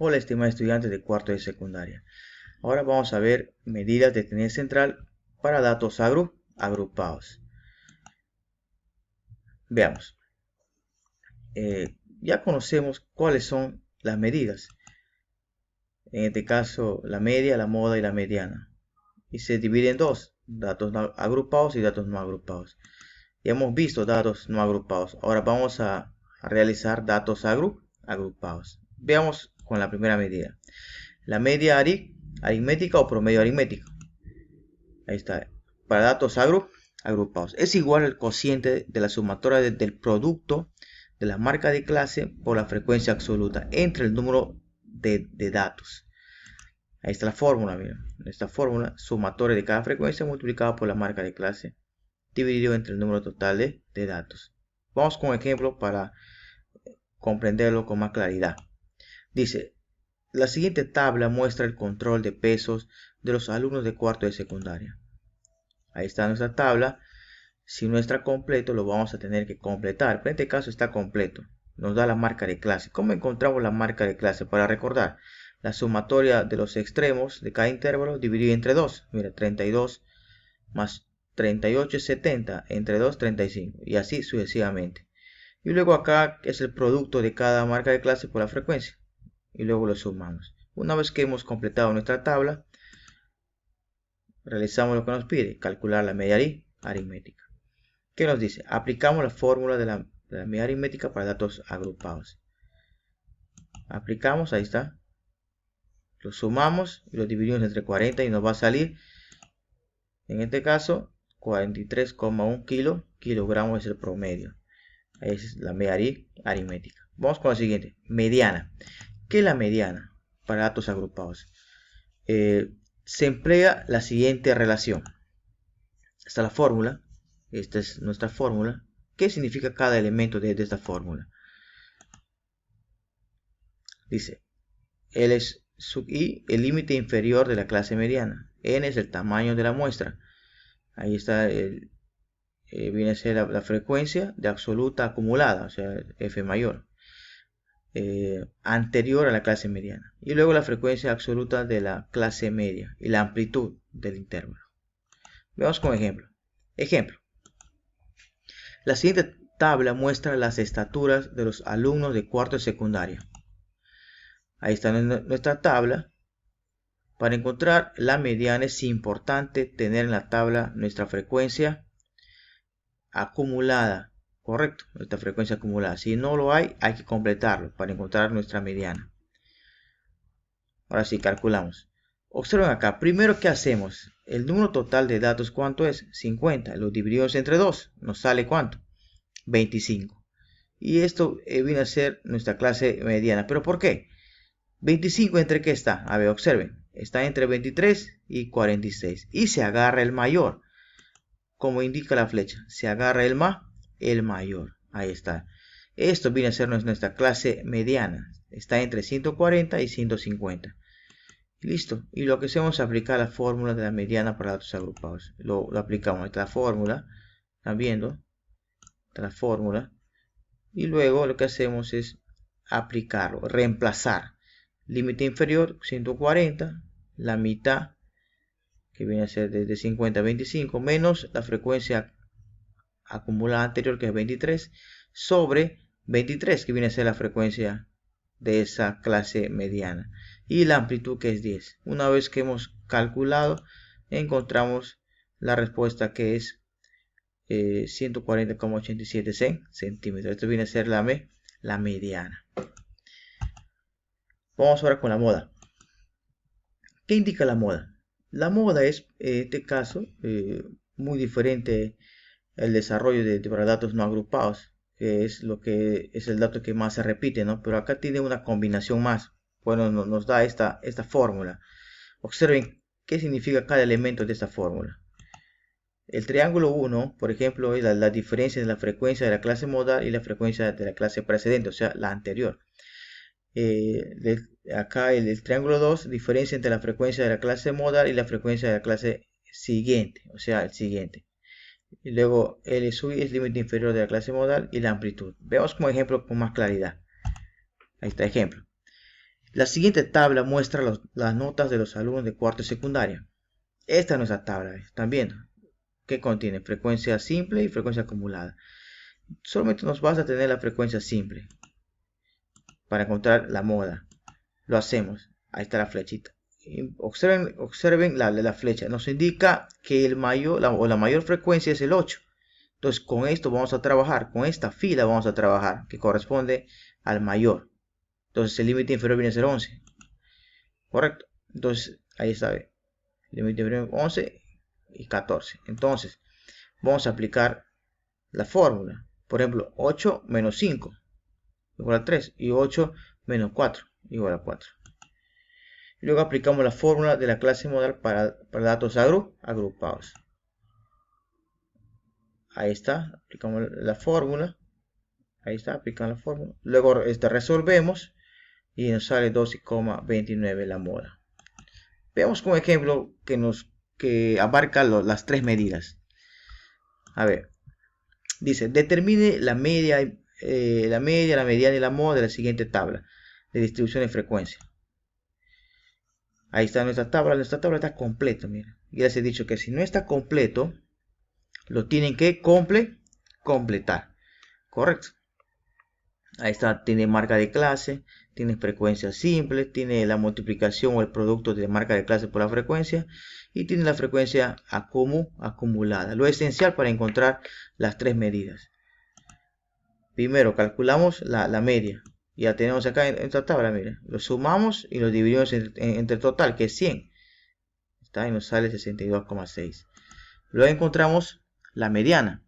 Hola, estimados estudiantes de cuarto de secundaria. Ahora vamos a ver medidas de tendencia central para datos agrupados. Veamos. Ya conocemos cuáles son las medidas. En este caso, la media, la moda y la mediana. Y se divide en dos, datos agrupados y datos no agrupados. Ya hemos visto datos no agrupados. Ahora vamos a realizar datos agrupados. Veamos con la primera medida. La media aritmética o promedio aritmético. Ahí está. Para datos agrupados. Es igual al cociente de la sumatoria del producto de la marca de clase por la frecuencia absoluta entre el número de datos. Ahí está la fórmula, miren. Esta fórmula, sumatoria de cada frecuencia multiplicada por la marca de clase dividido entre el número total de datos. Vamos con un ejemplo para comprenderlo con más claridad. Dice, la siguiente tabla muestra el control de pesos de los alumnos de cuarto de secundaria. Ahí está nuestra tabla. Si no está completo, lo vamos a tener que completar. Pero en este caso está completo. Nos da la marca de clase. ¿Cómo encontramos la marca de clase? Para recordar, la sumatoria de los extremos de cada intervalo dividido entre 2. Mira, 32 más 38 es 70. Entre 2, 35. Y así sucesivamente. Y luego acá es el producto de cada marca de clase por la frecuencia. Y luego lo sumamos. Una vez que hemos completado nuestra tabla, realizamos lo que nos pide, calcular la media aritmética. ¿Qué nos dice? Aplicamos la fórmula de la media aritmética para datos agrupados. Aplicamos, ahí está. Lo sumamos y lo dividimos entre 40 y nos va a salir, en este caso, 43,1 kilogramos es el promedio. Esa es la media aritmética. Vamos con la siguiente, mediana. ¿Qué es la mediana para datos agrupados? Se emplea la siguiente relación. Esta es la fórmula. Esta es nuestra fórmula. ¿Qué significa cada elemento de esta fórmula? Dice, L es sub i, el límite inferior de la clase mediana. N es el tamaño de la muestra. Ahí está, viene a ser la frecuencia de absoluta acumulada, o sea, F mayor. Anterior a la clase mediana. Y luego la frecuencia absoluta de la clase media y la amplitud del intervalo. Veamos con ejemplo. Ejemplo. La siguiente tabla muestra las estaturas de los alumnos de cuarto de secundaria. Ahí está nuestra tabla. Para encontrar la mediana es importante tener en la tabla nuestra frecuencia acumulada. Correcto, nuestra frecuencia acumulada. Si no lo hay, hay que completarlo para encontrar nuestra mediana. Ahora sí, calculamos. Observen acá, primero, ¿qué hacemos? El número total de datos, ¿cuánto es? 50. Lo dividimos entre 2. ¿Nos sale cuánto? 25. Y esto viene a ser nuestra clase mediana. ¿Pero por qué? 25 entre qué está? A ver, observen. Está entre 23 y 46. Y se agarra el mayor. Como indica la flecha. Se agarra el mayor. Ahí está. Esto viene a ser nuestra clase mediana. Está entre 140 y 150. Listo. Y lo que hacemos es aplicar la fórmula de la mediana para datos agrupados. Lo aplicamos. Esta fórmula. ¿Están viendo? Esta la fórmula. Y luego lo que hacemos es aplicarlo. Reemplazar. Límite inferior 140. La mitad, que viene a ser desde 50 a 25, menos la frecuencia acumulada anterior, que es 23, sobre 23, que viene a ser la frecuencia de esa clase mediana, y la amplitud, que es 10. Una vez que hemos calculado, encontramos la respuesta, que es 140,87 centímetros. Esto viene a ser la mediana. Vamos ahora con la moda. ¿Qué indica la moda? La moda es, en este caso, muy diferente al desarrollo para datos no agrupados, que es lo que es el dato que más se repite, ¿no? Pero acá tiene una combinación más. Bueno, nos da esta fórmula. Observen qué significa cada elemento de esta fórmula. El triángulo 1, por ejemplo, es la diferencia de la frecuencia de la clase modal y la frecuencia de la clase precedente, o sea, la anterior. Acá el triángulo 2, diferencia entre la frecuencia de la clase modal y la frecuencia de la clase siguiente, o sea, el siguiente. Y luego L sub i es límite inferior de la clase modal y la amplitud. Veamos como ejemplo con más claridad. Ahí está, ejemplo. La siguiente tabla muestra las notas de los alumnos de cuarto y secundaria. Esta es nuestra tabla, ¿están viendo? Que contiene frecuencia simple y frecuencia acumulada. Solamente nos basta tener la frecuencia simple para encontrar la moda. Lo hacemos. Ahí está la flechita. Observen la flecha. Nos indica que la mayor frecuencia es el 8. Entonces con esto vamos a trabajar. Con esta fila vamos a trabajar. Que corresponde al mayor. Entonces el límite inferior viene a ser 11. Correcto. Entonces ahí está. El límite inferior 11 y 14. Entonces vamos a aplicar la fórmula. Por ejemplo, 8 menos 5 igual a 3. Y 8 menos 4 igual a 4. Y luego aplicamos la fórmula de la clase modal para datos agrupados. Ahí está, aplicamos la fórmula. Ahí está, aplicamos la fórmula. Luego resolvemos y nos sale 12,29 la moda. Veamos como ejemplo que abarca las tres medidas. A ver, dice, determine la media, la mediana y la moda de la siguiente tabla de distribución de frecuencia. Ahí está nuestra tabla está completa, mira. Ya les he dicho que si no está completo, lo tienen que completar. Correcto. Ahí está, tiene marca de clase, tiene frecuencia simple, tiene la multiplicación o el producto de marca de clase por la frecuencia y tiene la frecuencia acumulada. Lo esencial para encontrar las tres medidas. Primero calculamos la media. Ya tenemos acá en esta tabla, mira, lo sumamos y lo dividimos entre el total, que es 100. Está, y nos sale 62,6. Luego encontramos la mediana.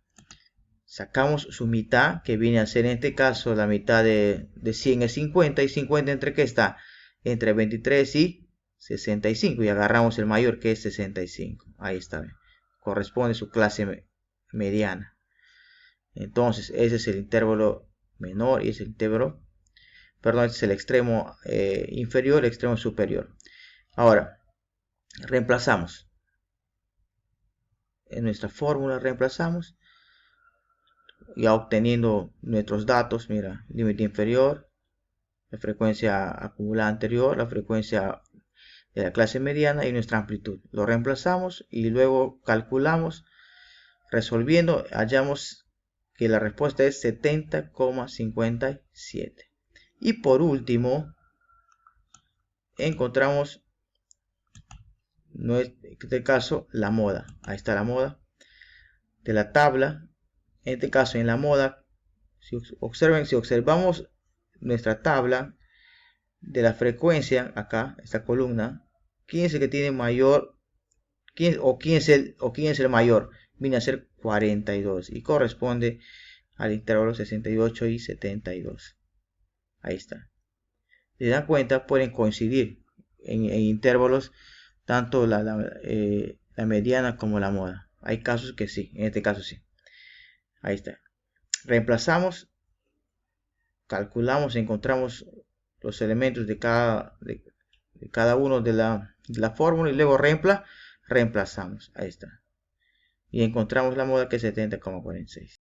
Sacamos su mitad, que viene a ser en este caso la mitad de 100 es 50. ¿Y 50 entre qué está? Entre 23 y 65. Y agarramos el mayor, que es 65. Ahí está. Corresponde su clase mediana. Entonces, ese es el intervalo menor y es el intervalo... Perdón, este es el extremo inferior, el extremo superior. Ahora, reemplazamos. En nuestra fórmula reemplazamos. Ya obteniendo nuestros datos, mira, límite inferior, la frecuencia acumulada anterior, la frecuencia de la clase mediana y nuestra amplitud. Lo reemplazamos y luego calculamos. Resolviendo, hallamos que la respuesta es 70,57. Y por último, encontramos, en este caso, la moda. Ahí está la moda de la tabla. En este caso, en la moda, si observamos nuestra tabla de la frecuencia, acá, esta columna, ¿quién es el que tiene mayor? ¿Quién es el mayor? Viene a ser 42 y corresponde al intervalo 68 y 72. Ahí está. Si se dan cuenta, pueden coincidir en intervalos tanto la mediana como la moda. Hay casos que sí, en este caso sí. Ahí está. Reemplazamos, calculamos, encontramos los elementos de cada uno de la fórmula y luego reemplazamos. Ahí está. Y encontramos la moda que es 70,46.